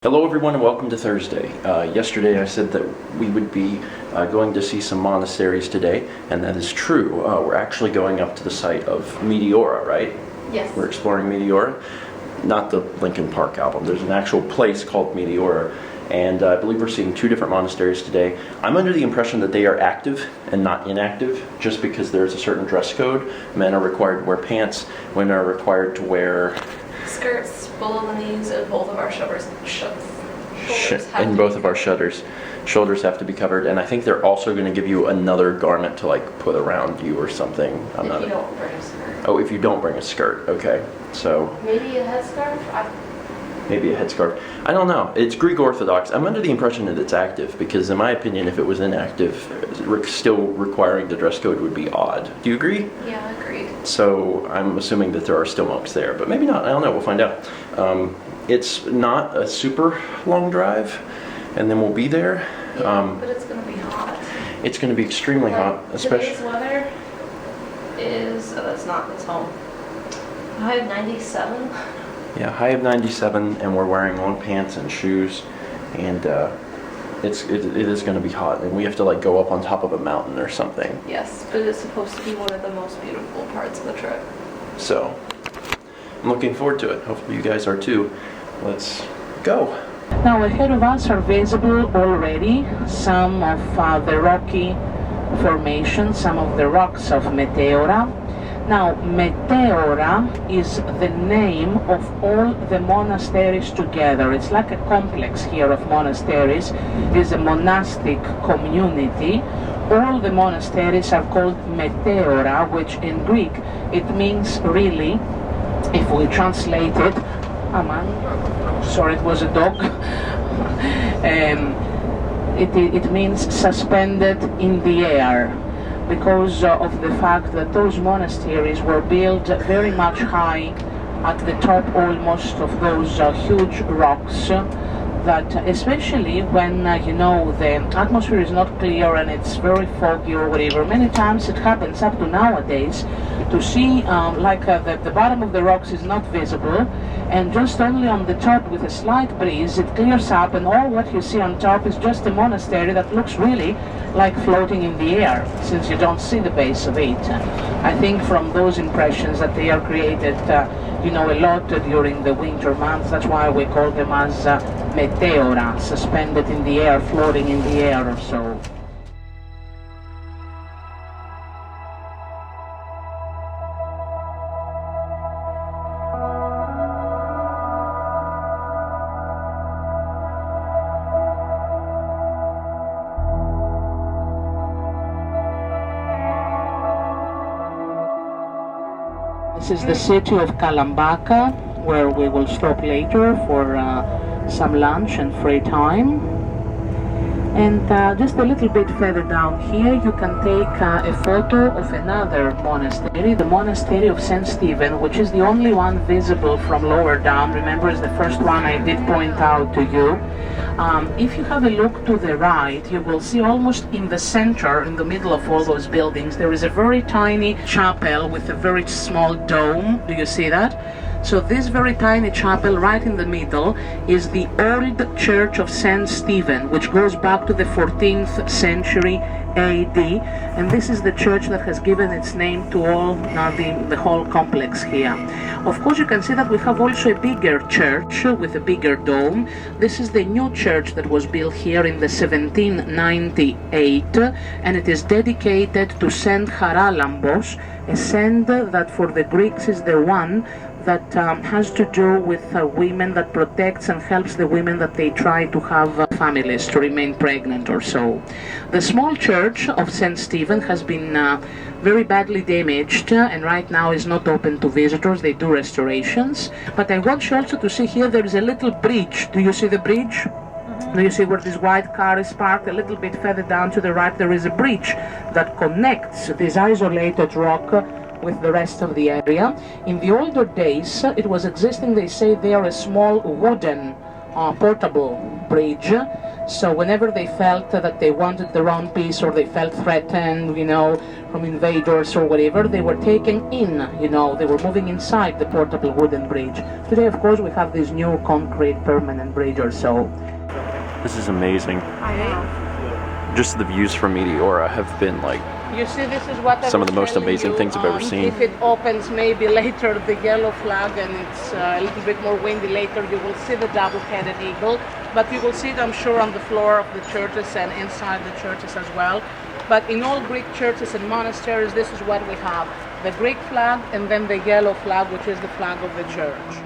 Hello everyone and welcome to Thursday. Yesterday I said that we would be going to see some monasteries today, and that is true. We're actually going up to the site of Meteora, right? Yes. We're exploring Meteora, not the Linkin Park album. There's an actual place called Meteora, and I believe we're seeing two different monasteries today. I'm under the impression that they are active and not inactive, just because there's a certain dress code. Men are required to wear pants, women are required to wear skirts below the knees, and both of our shoulders shoulders have to be covered, and I think they're also going to give you another garment to like put around you or something. If you don't bring a skirt. Oh, if you don't bring a skirt, okay. So maybe a headscarf. Maybe a headscarf. I don't know. It's Greek Orthodox. I'm under the impression that it's active because, in my opinion, if it was inactive, still requiring the dress code would be odd. Do you agree? Yeah, agreed. So I'm assuming that there are still monks there, but maybe not. I don't know. We'll find out. It's not a super long drive, and then we'll be there. Yeah, but it's going to be hot. It's going to be extremely hot, especially. Today's weather is that's home. High of 97. Yeah, high of 97, and we're wearing long pants and shoes, and it is going to be hot, and we have to like go up on top of a mountain or something. Yes, but it's supposed to be one of the most beautiful parts of the trip. So I'm looking forward to it. Hopefully you guys are too. Let's go. Now ahead of us are visible already some of the rocky formations, some of the rocks of Meteora. Now, Meteora is the name of all the monasteries together. It's like a complex here of monasteries. It is a monastic community. All the monasteries are called Meteora, which in Greek it means really, if we translate it, sorry, it was a dog. It means suspended in the air, because of the fact that those monasteries were built very much high at the top almost of those huge rocks, that especially when the atmosphere is not clear and it's very foggy or whatever, many times it happens up to nowadays to see the bottom of the rocks is not visible, and just only on the top with a slight breeze it clears up, and all what you see on top is just a monastery that looks really like floating in the air, since you don't see the base of it. I think from those impressions that they are created a lot during the winter months. That's why we call them as Meteora, suspended in the air, floating in the air or so. This is the city of Kalambaka, where we will stop later for some lunch and free time. And just a little bit further down here you can take a photo of another monastery, the monastery of St. Stephen, which is the only one visible from lower down. Remember, it's the first one I did point out to you. If you have a look to the right, you will see almost in the center, in the middle of all those buildings, there is a very tiny chapel with a very small dome. Do you see that? So this very tiny chapel right in the middle is the old church of St. Stephen, which goes back to the 14th century AD, and this is the church that has given its name to all the whole complex here. Of course, you can see that we have also a bigger church with a bigger dome. This is the new church that was built here in the 1798, and it is dedicated to Saint Haralambos, a saint that for the Greeks is the one that has to do with women, that protects and helps the women that they try to have families, to remain pregnant or so. The small church of St. Stephen has been very badly damaged and right now is not open to visitors. They do restorations. But I want you also to see here there is a little bridge. Do you see the bridge? Do you see where this white car is parked? A little bit further down to the right there is a bridge that connects this isolated rock with the rest of the area. In the older days it was existing, they say, there a small wooden portable bridge, So whenever they felt that they wanted their own peace or they felt threatened, from invaders or whatever, they were taken in, they were moving inside the portable wooden bridge. Today, of course, we have these new concrete permanent bridges, so... This is amazing. I know. Just the views from Meteora have been like You see, this is what some of the most amazing things I've ever seen. If it opens maybe later the yellow flag and it's a little bit more windy later, you will see the double-headed eagle. But you will see it, I'm sure, on the floor of the churches and inside the churches as well. But in all Greek churches and monasteries, this is what we have. The Greek flag and then the yellow flag, which is the flag of the church.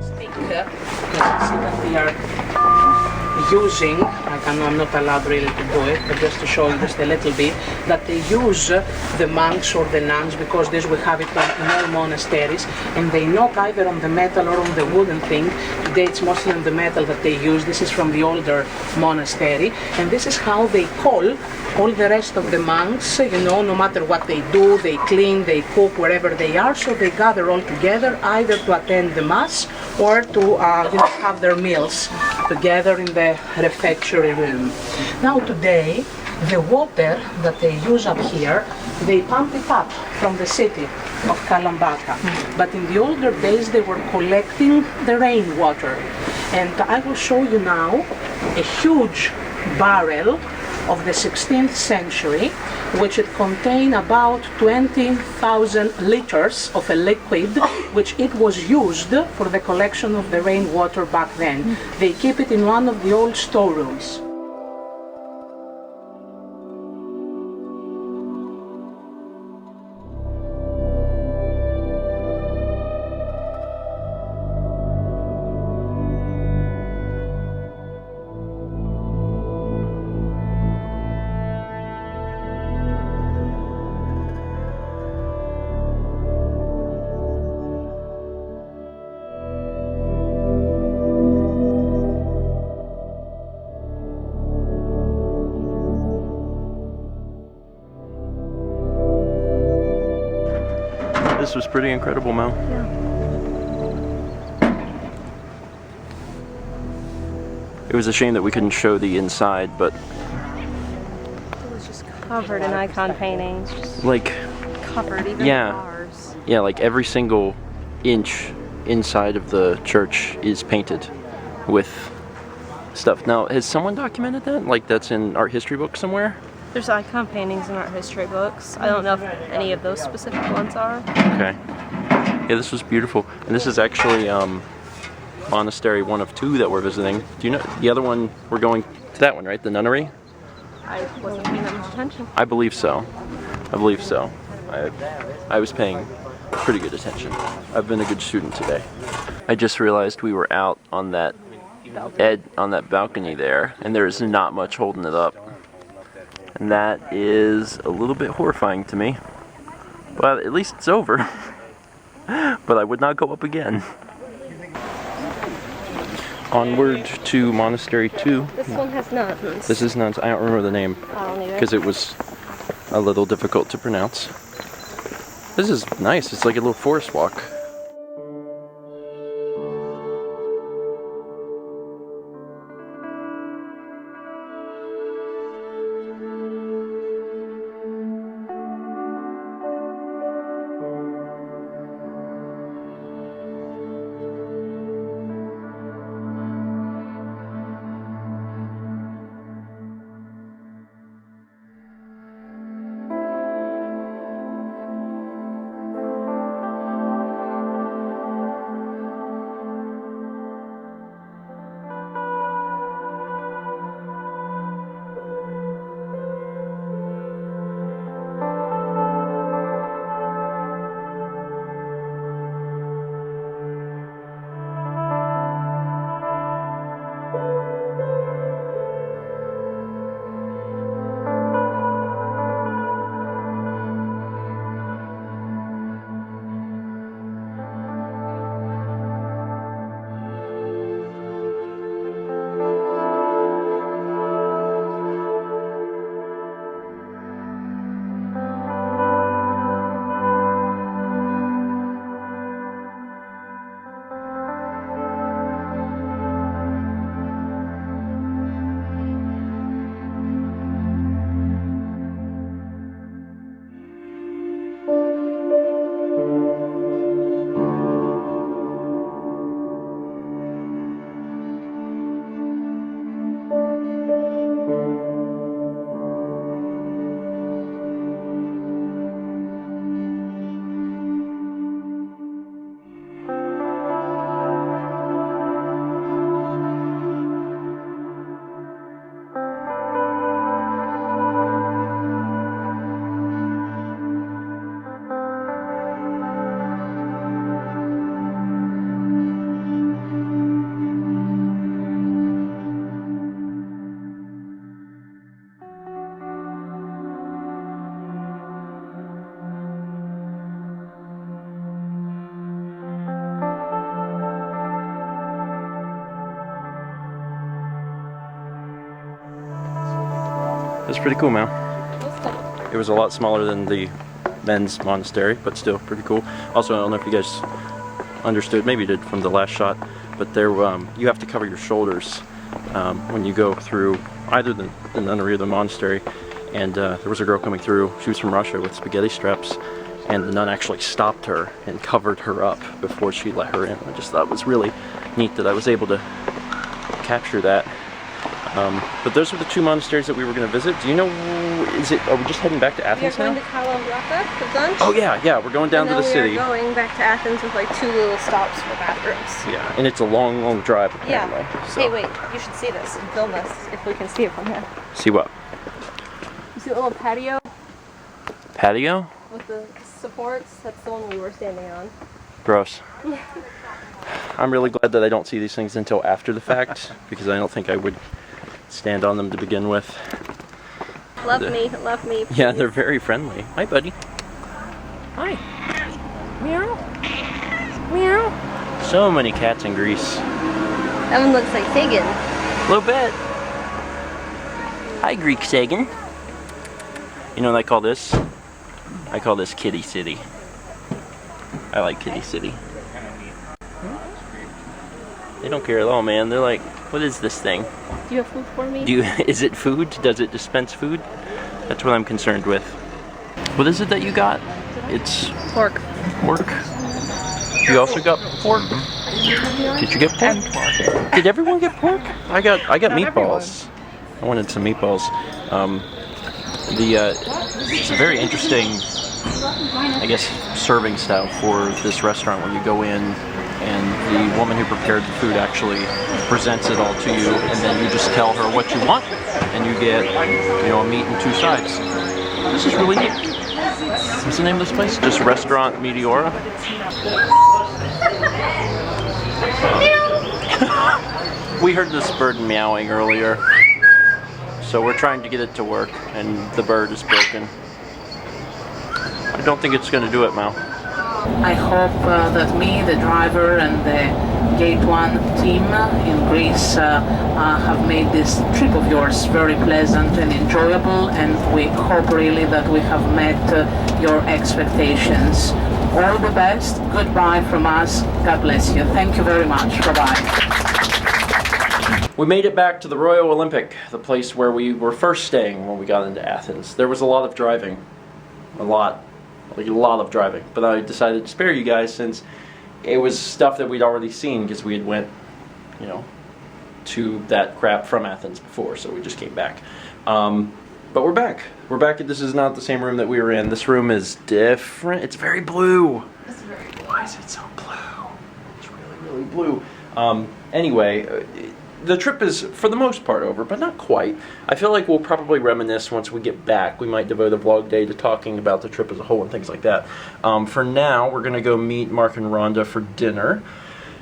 See that they are using, I'm not allowed really to do it, but just to show you just a little bit, that they use the monks or the nuns, because this we have it in all monasteries, and they knock either on the metal or on the wooden thing. Today it's mostly on the metal that they use. This is from the older monastery, and this is how they call all the rest of the monks, no matter what they do, they clean, they cook, wherever they are, so they gather all together either to attend the mass or to have their meals together in the refectory room. Now today, the water that they use up here, they pump it up from the city of Kalambaka. But in the older days, they were collecting the rainwater. And I will show you now a huge barrel of the 16th century, which it contained about 20,000 liters of a liquid, which it was used for the collection of the rainwater back then. They keep it in one of the old storerooms. This was pretty incredible, Mel. Yeah. It was a shame that we couldn't show the inside, but It was just covered in icon paintings. Just like, covered, even yeah. cars. yeah, like every single inch inside of the church is painted with stuff. Now, has someone documented that? Like that's in art history book somewhere? There's icon paintings in art history books. I don't know if any of those specific ones are. Okay. Yeah, this was beautiful. And this is actually monastery 1 of 2 that we're visiting. Do you know the other one? We're going to that one, right? The nunnery? I wasn't paying that much attention. I believe so. I believe so. I was paying pretty good attention. I've been a good student today. I just realized we were out on that balcony there, and there's not much holding it up. And that is a little bit horrifying to me. But at least it's over. But I would not go up again. Onward to Monastery 2. This one has nuns. This is nuns. I don't remember the name. I don't either. Because it was a little difficult to pronounce. This is nice. It's like a little forest walk. That's pretty cool, Mal. It was a lot smaller than the men's monastery, but still pretty cool. Also, I don't know if you guys understood, maybe you did from the last shot, but there you have to cover your shoulders when you go through either the nunnery or the monastery. And there was a girl coming through. She was from Russia with spaghetti straps, and the nun actually stopped her and covered her up before she let her in. I just thought it was really neat that I was able to capture that. But those were the 2 monasteries that we were going to visit. Do you know, are we just heading back to Athens now? We are going to Kalambaka for lunch. Oh yeah, we're going down to the city. We are going back to Athens with like 2 little stops for bathrooms. Yeah, and it's a long, long drive apparently. Yeah. So. Hey, wait, you should see this and film this if we can see it from here. See what? You see the little patio Patio? with the supports? That's the one we were standing on. Gross. I'm really glad that I don't see these things until after the fact, because I don't think I would stand on them to begin with. Love me, love me. Please. Yeah, they're very friendly. Hi, buddy. Hi. Meow. Meow. So many cats in Greece. That one looks like Sagan. A little bit. Hi, Greek Sagan. You know what I call this? I call this Kitty City. I like Kitty City. They don't care at all, man. They're like, what is this thing? Do you have food for me? Is it food? Does it dispense food? That's what I'm concerned with. What is it that you got? It's pork. Pork. You also got pork. Did you get pork? Did everyone get pork? I got meatballs. I wanted some meatballs. It's a very interesting, I guess, serving style for this restaurant where you go in and the woman who prepared the food actually presents it all to you, and then you just tell her what you want, and you get, a meat and 2 sides. This is really neat. What's the name of this place? Just Restaurant Meteora? We heard this bird meowing earlier, so we're trying to get it to work, and the bird is broken. I don't think it's going to do it, Mal. I hope that me, the driver, and the Gate 1 team in Greece have made this trip of yours very pleasant and enjoyable, and we hope really that we have met your expectations. All the best. Goodbye from us. God bless you. Thank you very much. Bye-bye. We made it back to the Royal Olympic, the place where we were first staying when we got into Athens. There was a lot of driving. A lot of driving. But I decided to spare you guys since it was stuff that we'd already seen because we had went, to that crap from Athens before, so we just came back. But we're back. We're back. This is not the same room that we were in. This room is different. It's very blue. It's very blue. Why is it so blue? It's really, really blue. Anyway, the trip is, for the most part, over, but not quite. I feel like we'll probably reminisce once we get back. We might devote a vlog day to talking about the trip as a whole and things like that. For now, we're going to go meet Mark and Rhonda for dinner.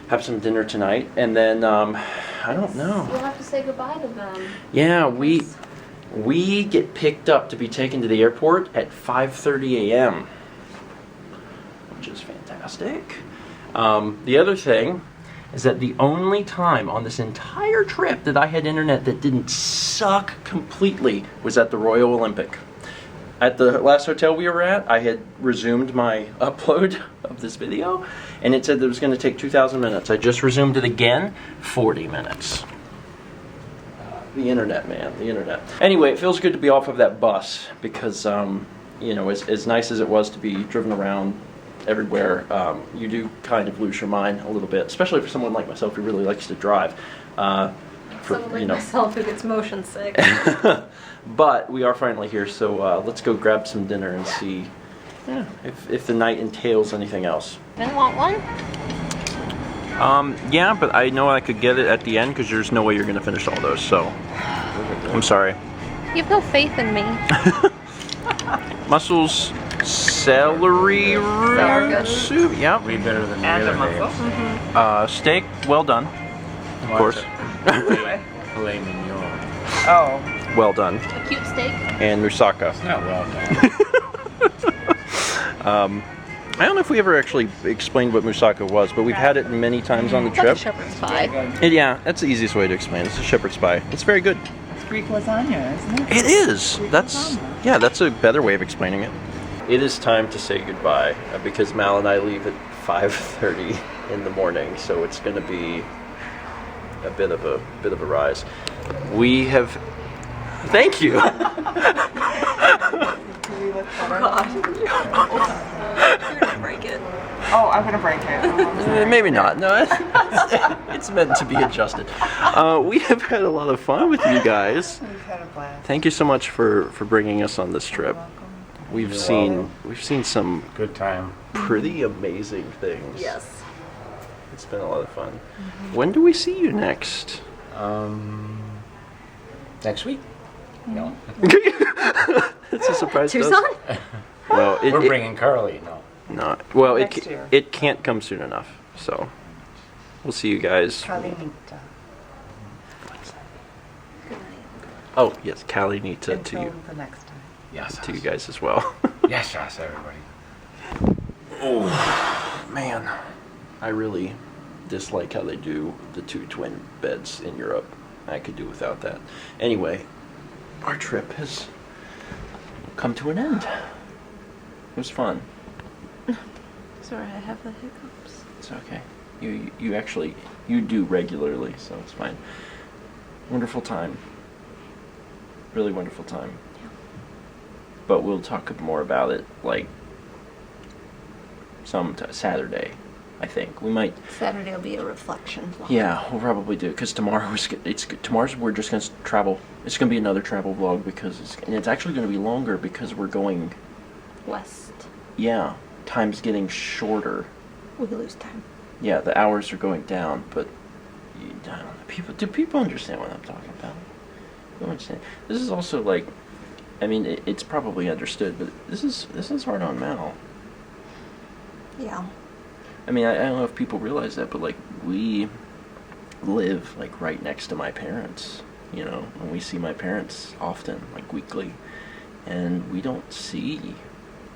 Have some dinner tonight, and then, I don't know. We'll have to say goodbye to them. Yeah, we get picked up to be taken to the airport at 5:30 a.m., which is fantastic. The other thing is that the only time on this entire trip that I had internet that didn't suck completely was at the Royal Olympic. At the last hotel we were at, I had resumed my upload of this video, and it said that it was going to take 2,000 minutes. I just resumed it again, 40 minutes. The internet, man, the internet. Anyway, it feels good to be off of that bus because, as nice as it was to be driven around everywhere, you do kind of lose your mind a little bit, especially for someone like myself who really likes to drive. Someone like myself who gets motion sick. But we are finally here, so let's go grab some dinner and see if the night entails anything else. You want one? Yeah, but I know I could get it at the end because there's no way you're going to finish all those, so I'm sorry. You have no faith in me. Mussels, celery root soup. Yeah. Way better than the And other a mussel. names. Steak, well done. Of course. Filet mignon. Oh. Well done. A cute steak. And moussaka. It's not well done. I don't know if we ever actually explained what moussaka was, but we've had it many times on the It's like a trip. shepherd's pie. Yeah, that's the easiest way to explain it. It's a shepherd's pie. It's very good. It's Greek lasagna, isn't it? It is. That's a better way of explaining it. It is time to say goodbye because Mal and I leave at 5:30 in the morning, so it's going to be a bit of a rise. We have. Thank you. Oh God. You're gonna break it. Oh, I'm gonna break it. Maybe not. No, it's meant to be adjusted. We have had a lot of fun with you guys. We've had a blast. Thank you so much for bringing us on this trip. We've seen some Good time. pretty amazing things. Yes. It's been a lot of fun. When do we see you next? Next week? No. It's a surprise to us. Tucson? Well, We're bringing Carly. No. Well, Next year. it can't come soon enough. So we'll see you guys. Kalinita. Oh yes, Kalinita to Until you, the next time. Yes. to you guys as well. Yes, everybody. Oh man, I really dislike how they do the 2 twin beds in Europe. I could do without that. Anyway, our trip has come to an end. It was fun. Sorry, I have the hiccups. It's okay. You actually do regularly, so it's fine. Wonderful time. Really wonderful time. Yeah. But we'll talk more about it like some Saturday I think we might. Saturday will be a reflection vlog. Yeah, we'll probably do because tomorrow's we're just gonna travel. It's gonna be another travel vlog because it's actually gonna be longer because we're going West. Yeah, time's getting shorter. We lose time. Yeah, the hours are going down, but I don't know, do people understand what I'm talking about? They don't understand. This is also like, I mean, it's probably understood, but this is hard on Mal. Yeah. I mean, I don't know if people realize that, but like we live like right next to my parents, you know, and we see my parents often, like weekly, and we don't see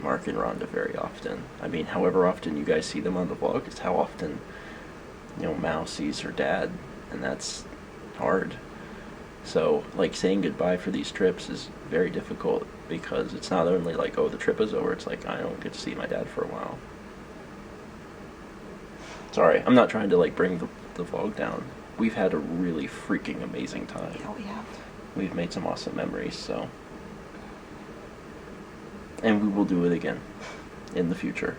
Mark and Rhonda very often. I mean, however often you guys see them on the vlog is how often, you know, Mal sees her dad, and that's hard. So, like, saying goodbye for these trips is very difficult because it's not only like, oh, the trip is over, it's like, I don't get to see my dad for a while. Sorry, I'm not trying to, like, bring the vlog down. We've had a really freaking amazing time. Yeah, we have. We've made some awesome memories, so. And we will do it again in the future.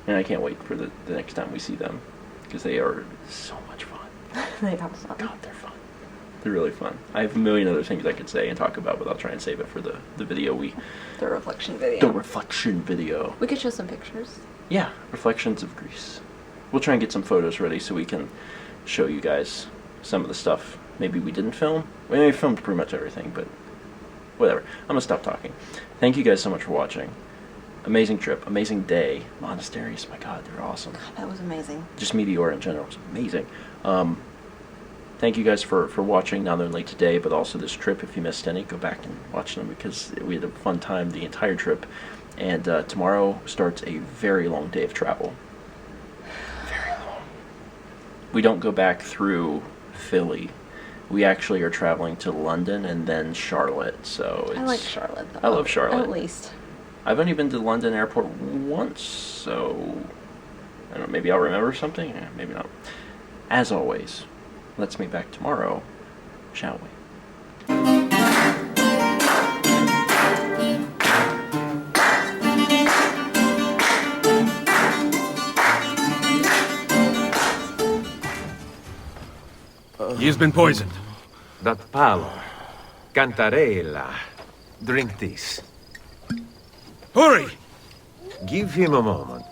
And I can't wait for the next time we see them because they are so much fun. They are fun. God, they're fun. They're really fun. I have a million other things I could say and talk about, but I'll try and save it for the video The reflection video. The reflection video. We could show some pictures. Yeah, reflections of Greece. We'll try and get some photos ready so we can show you guys some of the stuff maybe we didn't film. We filmed pretty much everything, but whatever. I'm gonna stop talking. Thank you guys so much for watching. Amazing trip, amazing day. Monasteries, my God, they're awesome. That was amazing. Just Meteora in general was amazing. Thank you guys for watching, not only today, but also this trip. If you missed any, go back and watch them because we had a fun time the entire trip. And tomorrow starts a very long day of travel. Very long. We don't go back through Philly. We actually are traveling to London and then Charlotte. So it's, I like Charlotte, though. I love Charlotte. At least. I've only been to the London airport once, so I don't know, maybe I'll remember something? Yeah, maybe not. As always, let's meet back tomorrow, shall we? He's been poisoned. That palo. Cantarella. Drink this. Hurry! Give him a moment.